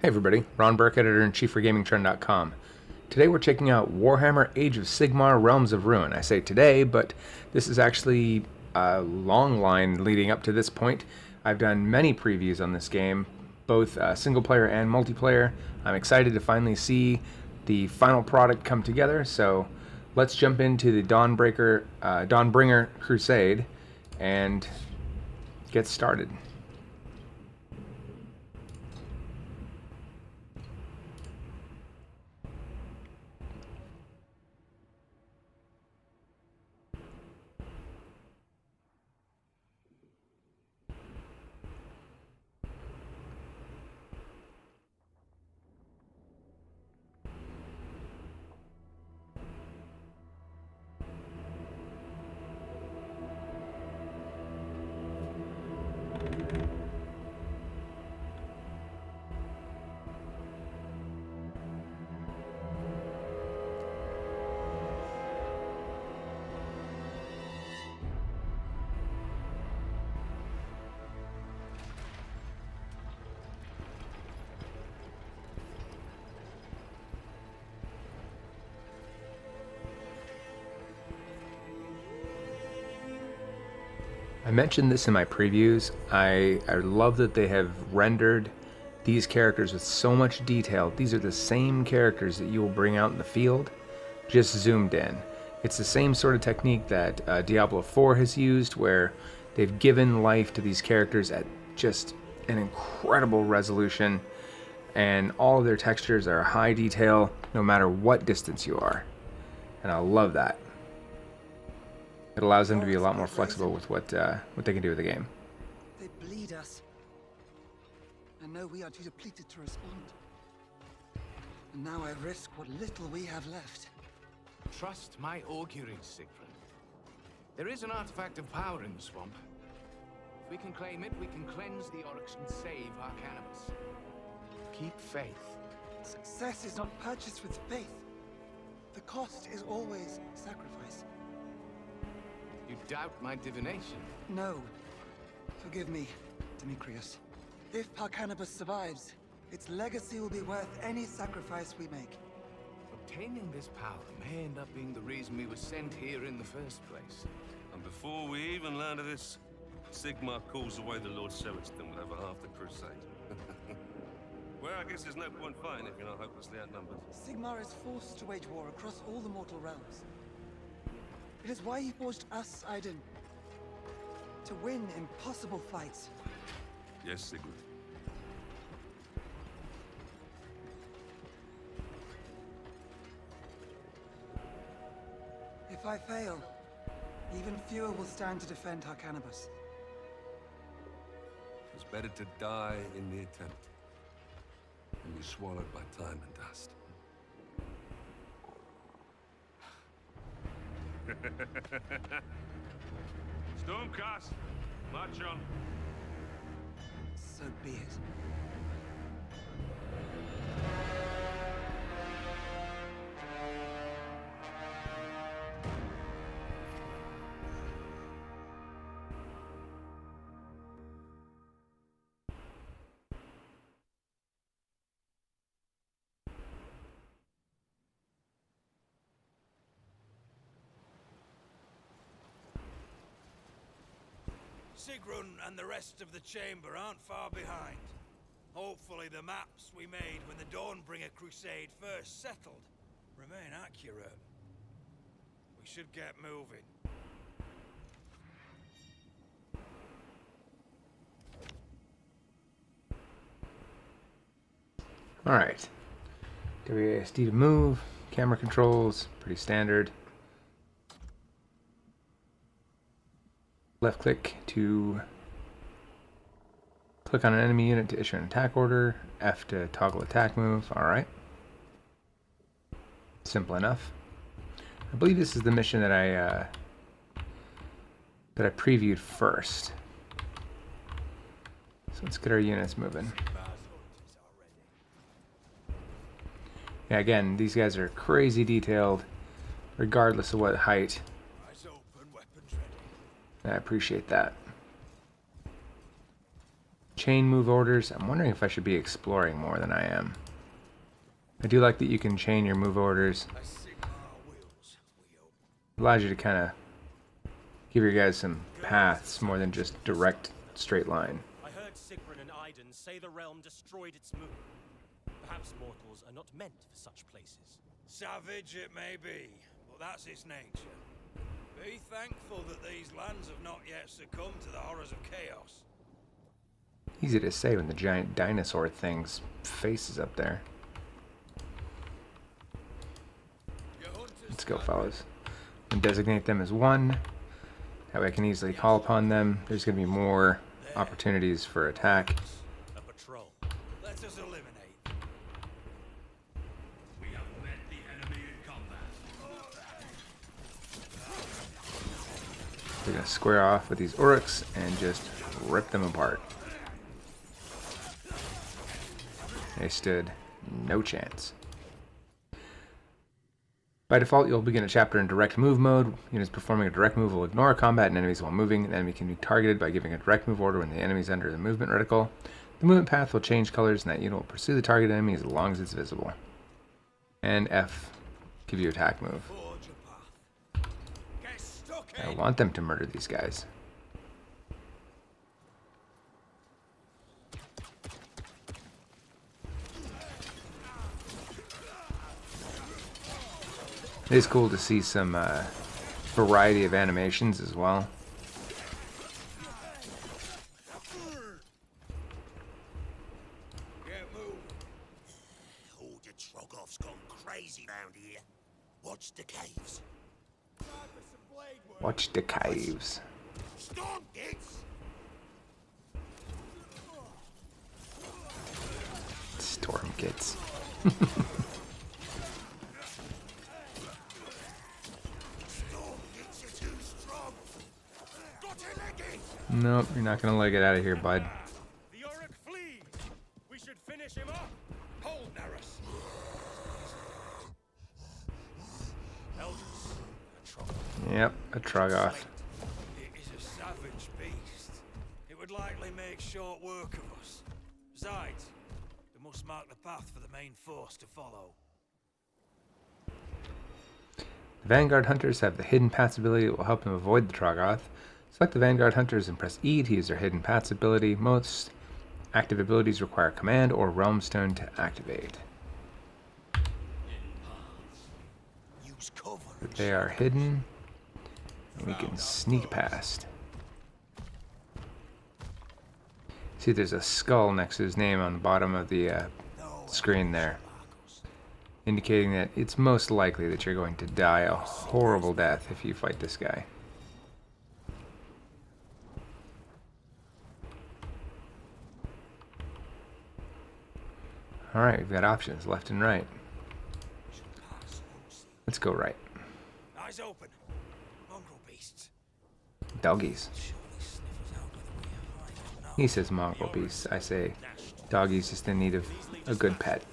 Hey everybody, Ron Burke, editor-in-chief for GamingTrend.com. Today we're checking out Warhammer Age of Sigmar Realms of Ruin. I say today, but this is actually a long line leading up to this point. I've done many previews on this game, both single player and multiplayer. I'm excited to finally see the final product come together, so let's jump into the Dawnbringer Crusade and get started. I mentioned this in my previews. I love that they have rendered these characters with so much detail. These are the same characters that you will bring out in the field, just zoomed in. It's the same sort of technique that Diablo 4 has used, where they've given life to these characters at just an incredible resolution, and all of their textures are high detail no matter what distance you are. And I love that. It allows them to be a lot more flexible with what they can do with the game. They bleed us. I know we are too depleted to respond. And now I risk what little we have left. Trust my auguries, Siegfried. There is an artifact of power in the swamp. If we can claim it, we can cleanse the Oryx and save our cannabis. Keep faith. Success is not purchased with faith. The cost is always sacrifice. You doubt my divination? No. Forgive me, Demetrius. If Parcanibus survives, its legacy will be worth any sacrifice we make. Obtaining this power may end up being the reason we were sent here in the first place. And before we even learn of this, Sigmar calls away the Lord Seriston with over half the crusade. Well, I guess there's no point fighting if you're not hopelessly outnumbered. Sigmar is forced to wage war across all the mortal realms. It is why he forged us, Aiden. To win impossible fights. Yes, Sigurd. If I fail, even fewer will stand to defend Harcanibus. It's better to die in the attempt than be swallowed by time and dust. Stormcast, march on. So be it. Sigrun and the rest of the chamber aren't far behind. Hopefully the maps we made when the Dawnbringer Crusade first settled remain accurate. We should get moving. Alright. WASD to move. Camera controls, pretty standard. Left click to click on an enemy unit to issue an attack order. F to toggle attack move. Alright. Simple enough. I believe this is the mission that I previewed first. So let's get our units moving. Yeah, again, these guys are crazy detailed, regardless of what height. Eyes open, weapons ready. I appreciate that. Chain move orders. I'm wondering if I should be exploring more than I am. I do like that you can chain your move orders. A Sigmar wills, we hope. Allows you to kind of give your guys some paths more than just direct straight line. I heard Sigrun and Iden say the realm destroyed its moon. Perhaps mortals are not meant for such places. Savage it may be, but that's its nature. Be thankful that these lands have not yet succumbed to the horrors of chaos. Easy to say when the giant dinosaur thing's face is up there. Let's go, fellas. And designate them as one. That way I can easily call upon them. There's going to be more opportunities for attack. A patrol. Let us eliminate. We have met the enemy in combat. We're going to square off with these Uruks and just rip them apart. They stood no chance. By default, you'll begin a chapter in direct move mode. Units performing a direct move will ignore combat and enemies while moving. An enemy can be targeted by giving a direct move order when the enemy is under the movement reticle. The movement path will change colors and that unit will pursue the target enemy as long as it's visible. And F, give you attack move. Forge a path. Get stuck I in. want them to murder these guys. It is cool to see some variety of animations as well. Get moved. Oh, the Trogoff's gone crazy round here. Watch the caves. Watch the caves. Storm kids! Storm kids. Storm kids are too strong. Got a leggy! Nope, you're not gonna leg it out of here, bud. The Uruk flees! We should finish him off! Hold, Naris. Elders, a Troggoth. Yep, a Troggoth. It is a savage beast. It would likely make short work of us. Besides, we must mark the path for the main force to follow. The Vanguard Hunters have the Hidden Paths ability that will help them avoid the Troggoth. Select the Vanguard Hunters and press E to use their Hidden Paths ability. Most active abilities require Command or Realm Stone to activate. Use cover. But they are hidden, and we can sneak past. See, there's a skull next to his name on the bottom of the screen there, indicating that it's most likely that you're going to die a horrible death if you fight this guy. Alright, we've got options left and right. Let's go right. Eyes open. Mongrel beasts. Doggies. Surely sniffers out whether we have hide or He says mongrel beasts. I say doggies just in need of a good pet.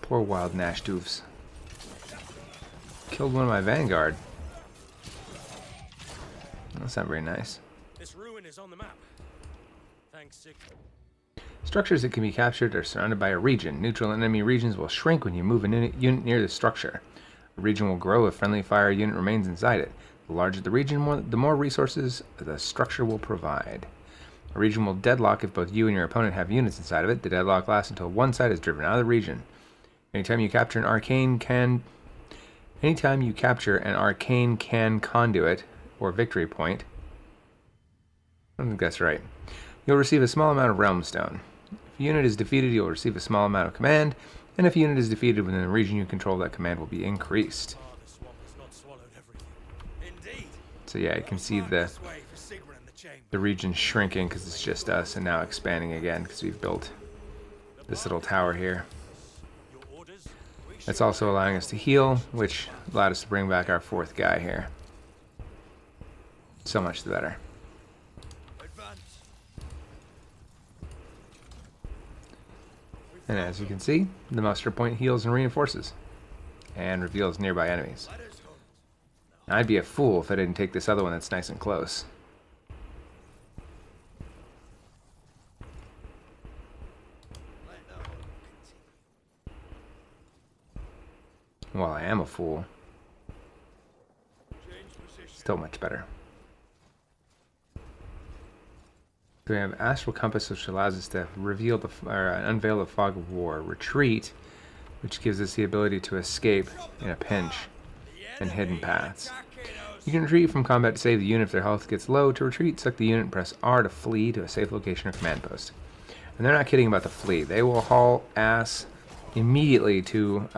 Poor wild Nash doofs. Killed one of my Vanguard. That's not very nice. This ruin is on the map. Thanks, Sigrun. Structures that can be captured are surrounded by a region. Neutral and enemy regions will shrink when you move a unit near the structure. A region will grow if friendly fire unit remains inside it. The larger the region, the more resources the structure will provide. A region will deadlock if both you and your opponent have units inside of it. The deadlock lasts until one side is driven out of the region. Anytime you capture an arcane can conduit or victory point, I don't think that's right, you'll receive a small amount of Realm Stone. If a unit is defeated, you'll receive a small amount of command, and if a unit is defeated within the region you control, that command will be increased. Ah, the swamp has not swallowed everything. Indeed. So yeah, you can see Mark this way for Sigrun and the chamber. the region shrinking because it's just us, and now expanding again because we've built this little tower here. Your orders? That's also allowing us to heal, which allowed us to bring back our fourth guy here. So much the better. Advance. And as you can see, the muster point heals and reinforces, and reveals nearby enemies. Let us hunt. I'd be a fool if I didn't take this other one that's nice and close. While I am a fool, still much better. So we have Astral Compass, which allows us to reveal unveil the fog of war. Retreat, which gives us the ability to escape in a pinch, and hidden paths. You can retreat from combat to save the unit if their health gets low. To retreat, select the unit and press R to flee to a safe location or command post. And they're not kidding about the flee. They will haul ass immediately to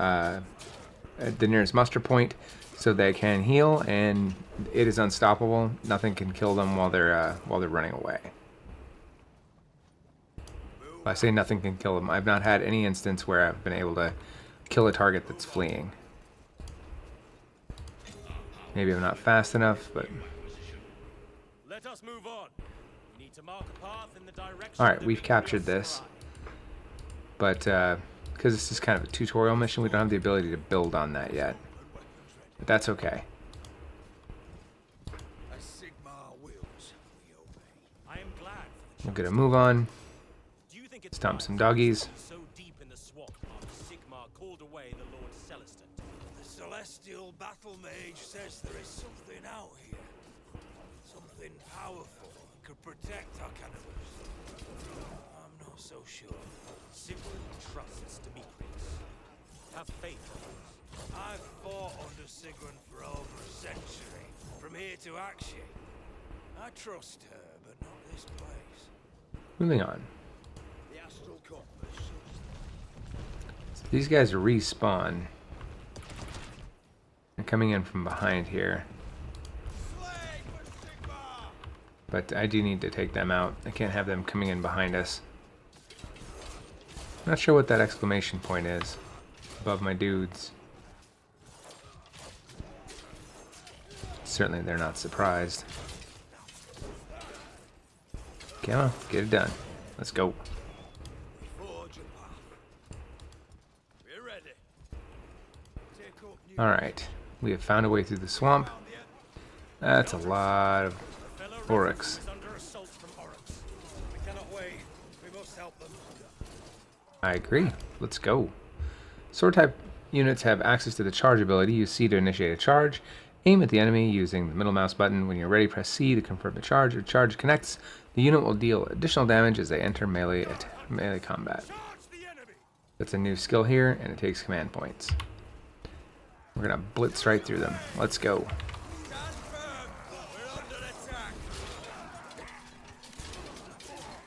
the nearest muster point so they can heal, and it is unstoppable. Nothing can kill them while they're running away. I say nothing can kill them. I've not had any instance where I've been able to kill a target that's fleeing. Maybe I'm not fast enough, but... Let us move on. We need to mark a path in the direction. Alright, we've captured this. But, because this is kind of a tutorial mission, we don't have the ability to build on that yet. But that's okay. I am glad. We're gonna move on. Do you think it's Stomp some doggies. so deep in the swamp after Sigmar called away the Lord Celestin? The Celestial Battle Mage says there is something out here. Something powerful that could protect our cannibals. I'm not so sure. Sigmar trusts Demetrius. Have faith in us. I've fought under Sigrun for over a century, from here to Akshi. I trust her, but not this place. Moving on. The Astral Compass. So these guys respawn. They're coming in from behind here. But I do need to take them out. I can't have them coming in behind us. Not sure what that exclamation point is above my dudes. Certainly they're not surprised. Come on, get it done. Let's go. Alright, we have found a way through the swamp. That's a lot of Oryx. I agree. Let's go. Sword type units have access to the charge ability. Use C to initiate a charge. Aim at the enemy using the middle mouse button. When you're ready, press C to confirm the charge. If the charge connects, the unit will deal additional damage as they enter melee combat. That's a new skill here, and it takes command points. We're gonna blitz right through them. Let's go.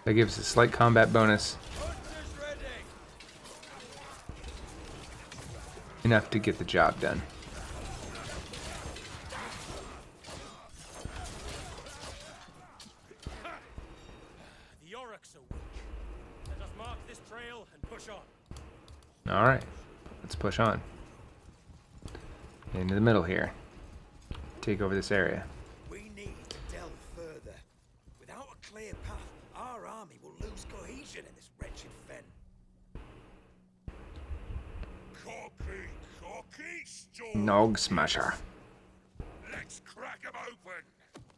That gives a slight combat bonus. Enough to get the job done. The Oryx are weak. Let us mark this trail and push on. Alright, let's push on. Into the middle here. Take over this area. We need to delve further. Without a clear path, our army will lose cohesion in this wretched fen. Nog Smasher. Let's crack 'em open.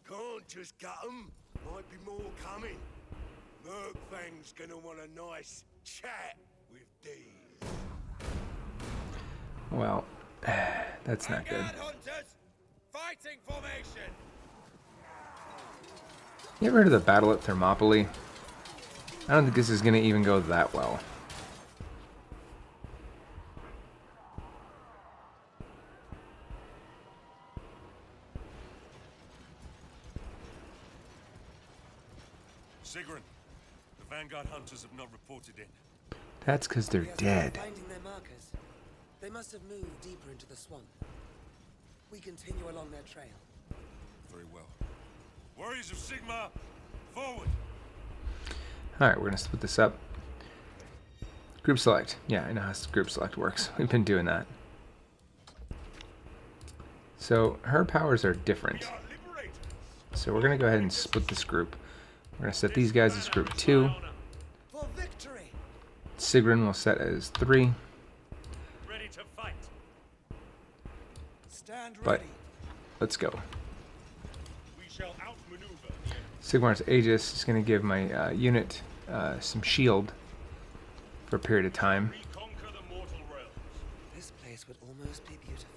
Can't just gut 'em. Might be more coming. Merkfang's gonna want a nice chat with these. Well, that's not good. Hunters, fighting formation. You ever heard of the battle at Thermopylae? I don't think this is going to even go that well. Sigrun, the Vanguard hunters have not reported in. That's because they're dead. Finding their markers. They must have moved deeper into the swamp. We continue along their trail. Very well. Warriors of Sigmar, forward! Alright, we're going to split this up. Group select. Yeah, I know how group select works. We've been doing that. So, her powers are different. So we're going to go ahead and split this group. We're going to set these guys as group 2. For victory! Sigrun will set as 3. Ready to fight. Stand But, ready. let's go. We shall outmaneuver. Sigmar's Aegis is going to give my unit some shield for a period of time. Reconquer the mortal realms. This place would almost most be beautiful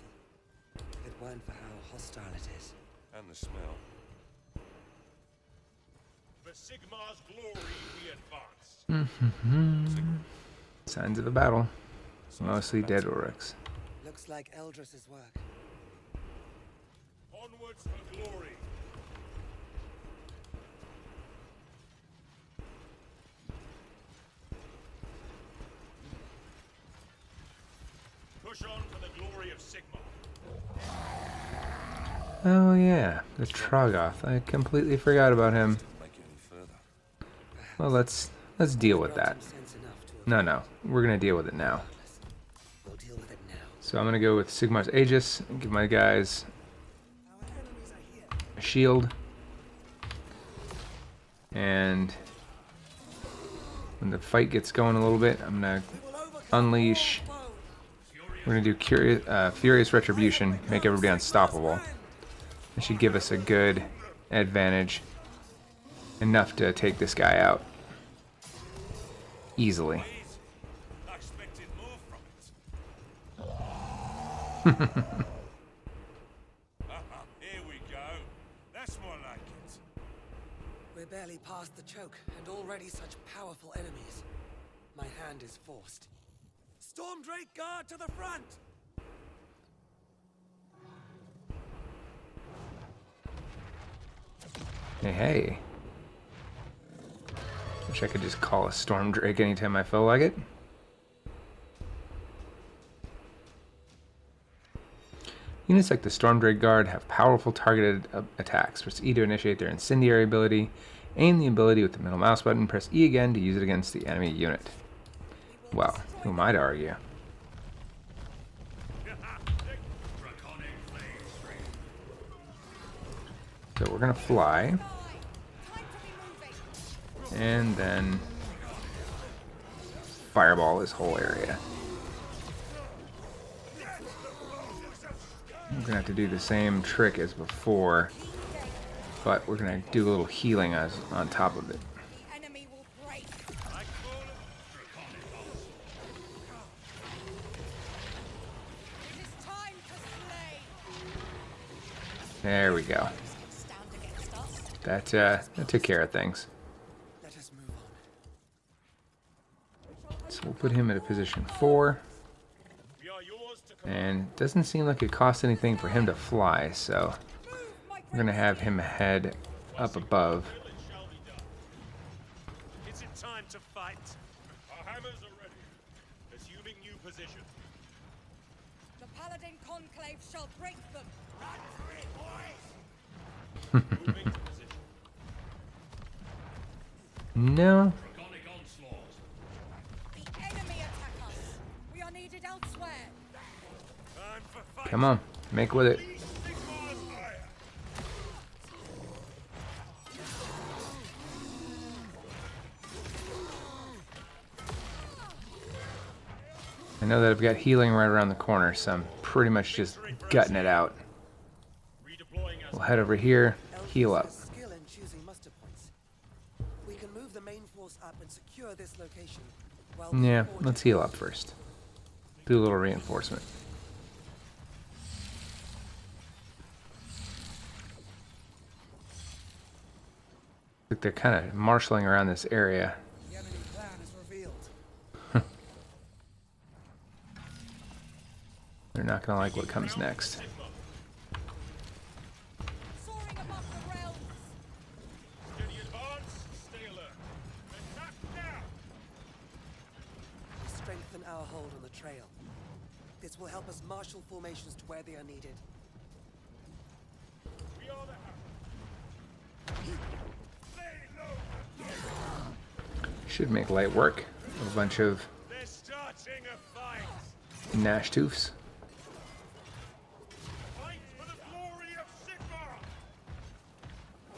if it weren't for how hostile it is. And the smell. For Sigmar's glory we advance. Signs of a battle. Mostly dead Oryx. Looks like Eldris's work. Onwards for glory. Push on for the glory of Sigmar. Oh yeah, the Troggoth. I completely forgot about him. Make it any further. Well, let's deal with that. Sense enough to No, we're gonna deal with it now. We'll deal with it now. So I'm gonna go with Sigmar's Aegis and give my guys a shield. And when the fight gets going a little bit, I'm gonna unleash. We're gonna do Furious Retribution, make everybody unstoppable. It should give us a good advantage, enough to take this guy out easily. I expected more from it. Here we go. That's more like it. We're barely past the choke, and already such powerful enemies. My hand is forced. Stormdrake guard to the front! Hey. Wish I could just call a Stormdrake anytime I feel like it. Units like the Stormdrake Guard have powerful targeted attacks. Press E to initiate their incendiary ability. Aim the ability with the middle mouse button. Press E again to use it against the enemy unit. Well, who am I to argue? So we're gonna fly. And then fireball this whole area. I'm gonna have to do the same trick as before, but we're gonna do a little healing on top of it. Enemy will break. It is time to slay. There we go. Stand against us. That took care of things. Let us move on. So we'll put him at a position 4. We are yours to And it doesn't seem like it costs anything for him to fly, so we're gonna have him head up above. it shall be done. Is it time to fight? Our hammers are ready. Assuming new position. The Paladin Conclave shall break them. Run for it, boys! Moving to position. No. Draconic onslaught. The enemy attack us. We are needed elsewhere. Time for fight. Come on, make with it. Sigmar's fire. I know that I've got healing right around the corner, so I'm pretty much just gutting it out. Redeploying us. We'll head over here, heal up. Has skill in choosing muster points. We can move the main force up and secure this location. While we Yeah, forge let's heal up first. Do a little reinforcement. Like they're kind of marshaling around this area. the enemy plan is revealed. They're not gonna like what comes next. Soaring above the realms. Steady advance. Stay alert. Attack now. We strengthen our hold on the trail. This will help us marshal formations to where they are needed. We are the hammer. Lay low. Should make light work of a bunch of They're starting a fight. Nash Toofs. Fight for the glory of Sigmar.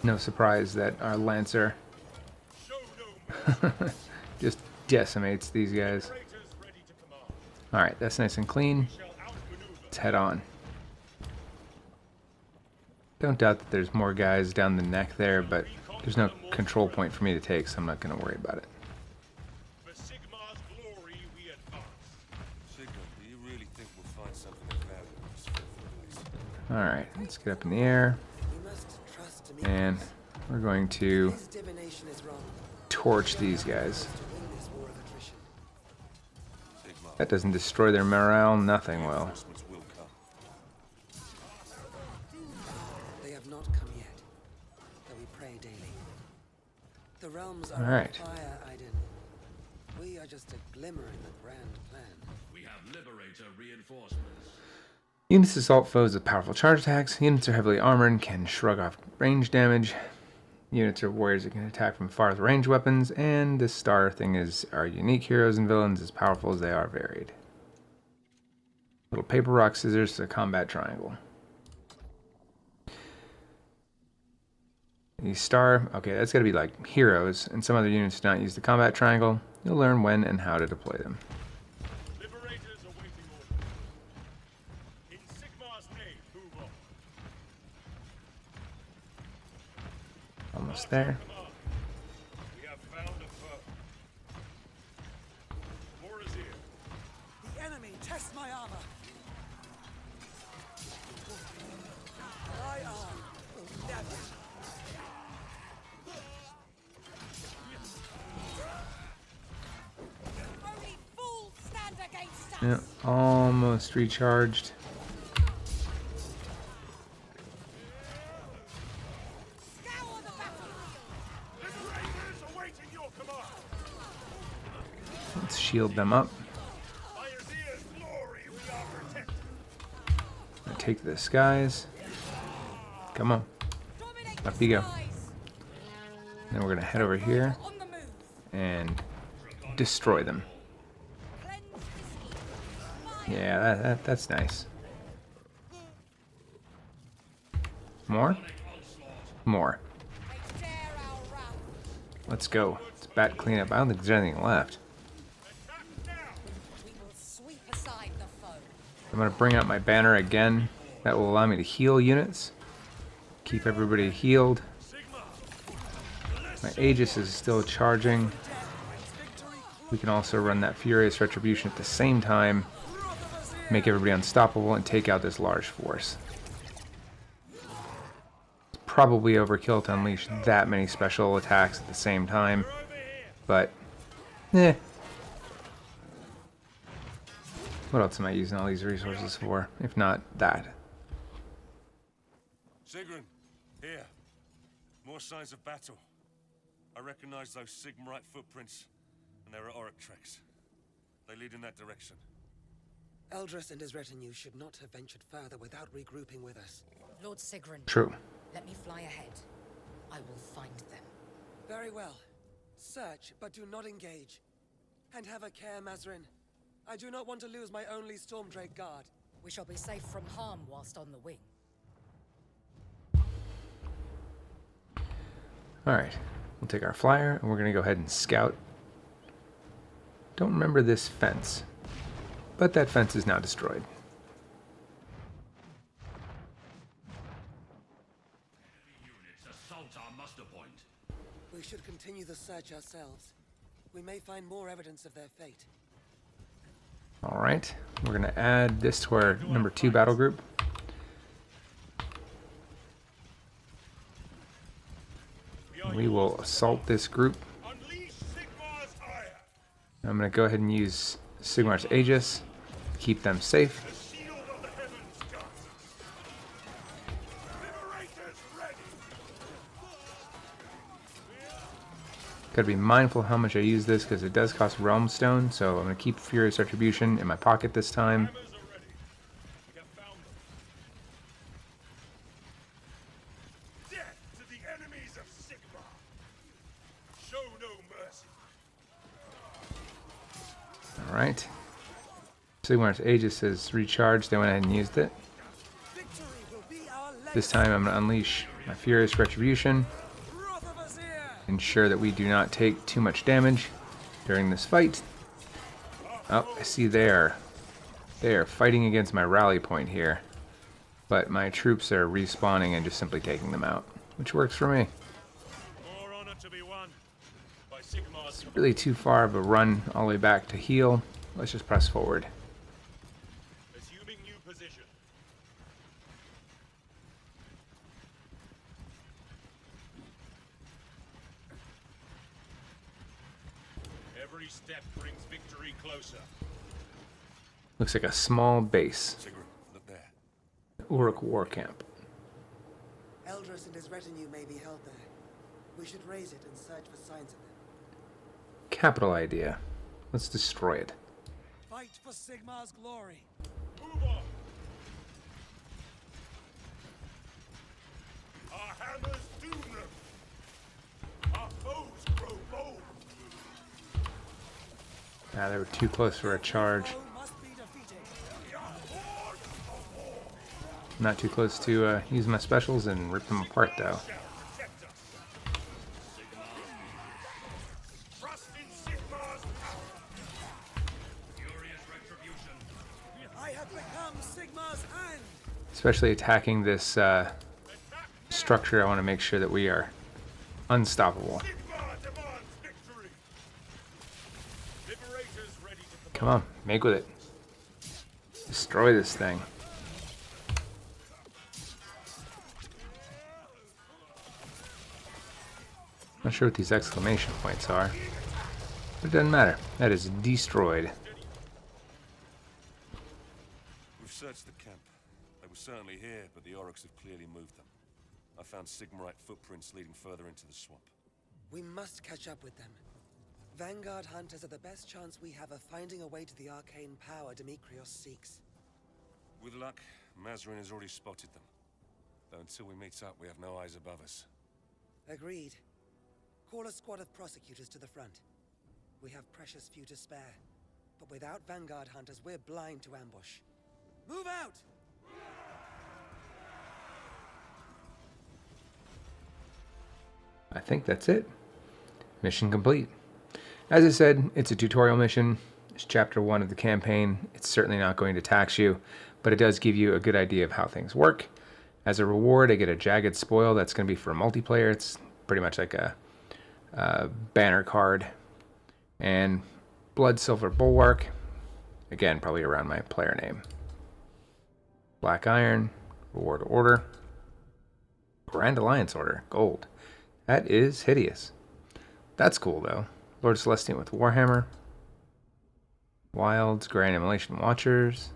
No surprise that our Lancer Show no mercy. just decimates these guys. Liberators ready to command. Alright, that's nice and clean. Shall outmaneuver. Let's head on. Don't doubt that there's more guys down the neck there, but there's no control point for me to take, so I'm not going to worry about it. For Sigmar's glory we advance. Sigmar, do you really think we'll find something of Alright, let's get up in the air. You must trust me. And we're going to His divination is wrong. torch these guys. To win this war of attrition. Sigmar, That doesn't destroy their morale, nothing will. reinforcements will come. They have not come yet, though we pray daily. The realms are Alright. on fire, Aiden. We are just a glimmer in the grand plan. We have Liberator reinforcements. Units assault foes with powerful charge attacks. Units are heavily armored and can shrug off range damage. Units are warriors that can attack from far with ranged weapons. And this star thing is our unique heroes and villains, as powerful as they are varied. Little paper, rock, scissors to combat triangle. The star, okay, that's gotta be like heroes, and some other units do not use the combat triangle. You'll learn when and how to deploy them. Liberators awaiting orders. In Sigmar's name, move on. Almost there. We have found a foe. War is here. The enemy test my armor. My arm will never. Only fools stand against us. Yeah, almost recharged. Scour the battlefield. Liberators awaiting your command. Let's shield them up. By Azir's glory, we are protected. Gonna take the skies. Come on. Dominate Up the you go. skies. Then we're gonna head over here On the move. and destroy them. Cleanse the skies. Yeah, that's nice. More? More. They dare our wrath. Let's go. Let's bat cleanup. I don't think there's anything left. We will sweep aside the foe. I'm gonna bring out my banner again. That will allow me to heal units. Keep everybody healed. My Aegis is still charging. We can also run that Furious Retribution at the same time. Make everybody unstoppable and take out this large force. It's probably overkill to unleash that many special attacks at the same time. But, eh. What else am I using all these resources for? If not that. Sigrun, here. More signs of battle. I recognize those Sigmarite footprints, and there are Auric tracks. They lead in that direction. Eldris and his retinue should not have ventured further without regrouping with us. Lord Sigrun, True. let me fly ahead. I will find them. Very well. Search, but do not engage. And have a care, Mazrin. I do not want to lose my only Stormdrake guard. We shall be safe from harm whilst on the wing. Alright. We'll take our flyer and we're going to go ahead and scout. Don't remember this fence. But that fence is now destroyed. Units assault our muster point. We should continue the search ourselves. We may find more evidence of their fate. Alright. We're going to add this to our number 2 battle group. We will assault this group. Unleash Sigmar's ire. I'm going to go ahead and use Sigmar's Aegis to keep them safe. The shield of the heavens comes. Liberators ready. Gotta be mindful how much I use this because it does cost Realm Stone, so I'm going to keep Furious Retribution in my pocket this time. Hammers are ready. We have found them. Death to the enemies of Sigmar. Show no mercy. Alright. Sigmar's Aegis is recharged, they went ahead and used it. Victory will be our legacy. This time I'm going to unleash my Furious Retribution. Wrath of Azir! Ensure that we do not take too much damage during this fight. Oh, I see they are fighting against my rally point here. But my troops are respawning and just simply taking them out, which works for me. More honor to be won by Sigmar's. It's really too far of a run all the way back to heal. Let's just press forward. Assuming new position. Every step brings victory closer. Looks like a small base. Sigrid, look there. Uruk War Camp. Eldris and his retinue may be held there. We should raise it and search for signs of them. Capital idea. Let's destroy it. Fight for Sigmar's glory. Move on! Our hammers doom them! Our foes grow bold! Ah, they were too close for a charge. Foe must be defeated. Not too close to use my specials and rip them apart, though. Protect us! Trust in Sigmar's power! Furious retribution! I have become Sigmar's hand. Especially attacking this structure, I want to make sure that we are unstoppable. Sigmar demands victory! Liberators ready to Come on, make with it. Destroy this thing. Not sure what these exclamation points are, but it doesn't matter. That is destroyed. We've searched the camp. They were certainly here, but the Oryx have clearly moved them. I found Sigmarite footprints leading further into the swamp. We must catch up with them. Vanguard hunters are the best chance we have of finding a way to the arcane power Demetrios seeks. With luck, Mazrin has already spotted them. Though until we meet up, we have no eyes above us. Agreed. Call a squad of prosecutors to the front. We have precious few to spare. But without Vanguard hunters, we're blind to ambush. Move out! I think that's it. Mission complete. As I said, it's a tutorial mission. It's chapter 1 of the campaign. It's certainly not going to tax you, but it does give you a good idea of how things work. As a reward, I get a Jagged Spoil. That's going to be for multiplayer. It's pretty much like a banner card. And Blood Silver Bulwark. Again, probably around my player name. Black Iron. Reward Order. Grand Alliance Order. Gold. That is hideous. That's cool, though. Lord Celestian with Warhammer. Wilds, Grand Immolation Watchers.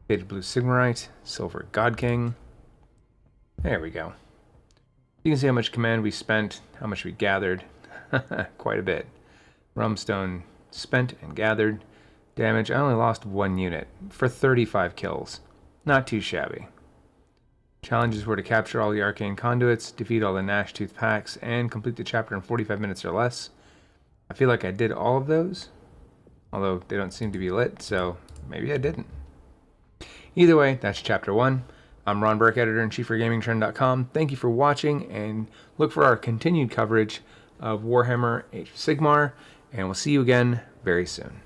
Faded Blue Sigmarite. Silver God King. There we go. You can see how much command we spent, how much we gathered. Quite a bit. Rumstone spent and gathered. Damage, I only lost 1 unit for 35 kills. Not too shabby. Challenges were to capture all the arcane conduits, defeat all the Gnashtooth packs, and complete the chapter in 45 minutes or less. I feel like I did all of those, although they don't seem to be lit, so maybe I didn't. Either way, that's chapter 1. I'm Ron Burke, editor-in-chief for GamingTrend.com. Thank you for watching, and look for our continued coverage of Warhammer Age of Sigmar, and we'll see you again very soon.